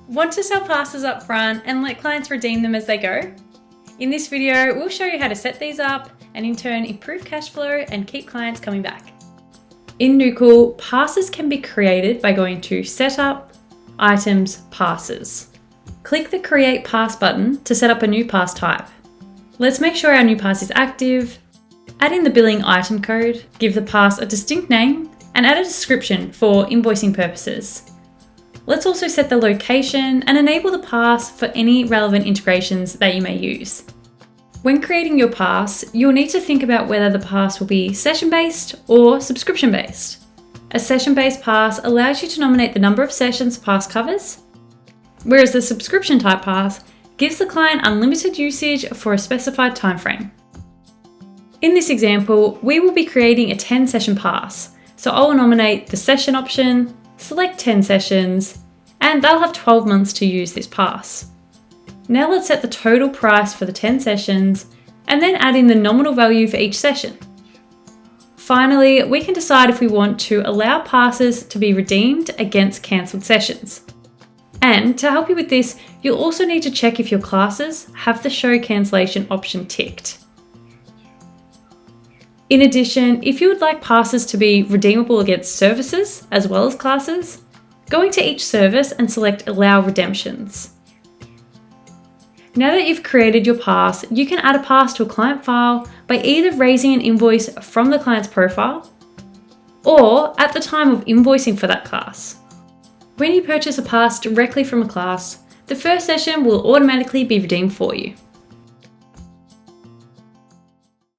Want to sell passes up front and let clients redeem them as they go? In this video, we'll show you how to set these up and in turn improve cash flow and keep clients coming back. In Nookal, passes can be created by going to Setup, Items, Passes. Click the Create Pass button to set up a new pass type. Let's make sure our new pass is active, add in the billing item code, give the pass a distinct name, and add a description for invoicing purposes. Let's also set the location and enable the pass for any relevant integrations that you may use. When creating your pass, you'll need to think about whether the pass will be session-based or subscription-based. A session-based pass allows you to nominate the number of sessions the pass covers, whereas the subscription-type pass gives the client unlimited usage for a specified timeframe. In this example, we will be creating a 10-session pass, so I'll nominate the session option, select 10 sessions, and they'll have 12 months to use this pass. Now let's set the total price for the 10 sessions and then add in the nominal value for each session. Finally, we can decide if we want to allow passes to be redeemed against cancelled sessions. And to help you with this, you'll also need to check if your classes have the show cancellation option ticked. In addition, if you would like passes to be redeemable against services as well as classes, go into each service and select Allow Redemptions. Now that you've created your pass, you can add a pass to a client file by either raising an invoice from the client's profile or at the time of invoicing for that class. When you purchase a pass directly from a class, the first session will automatically be redeemed for you.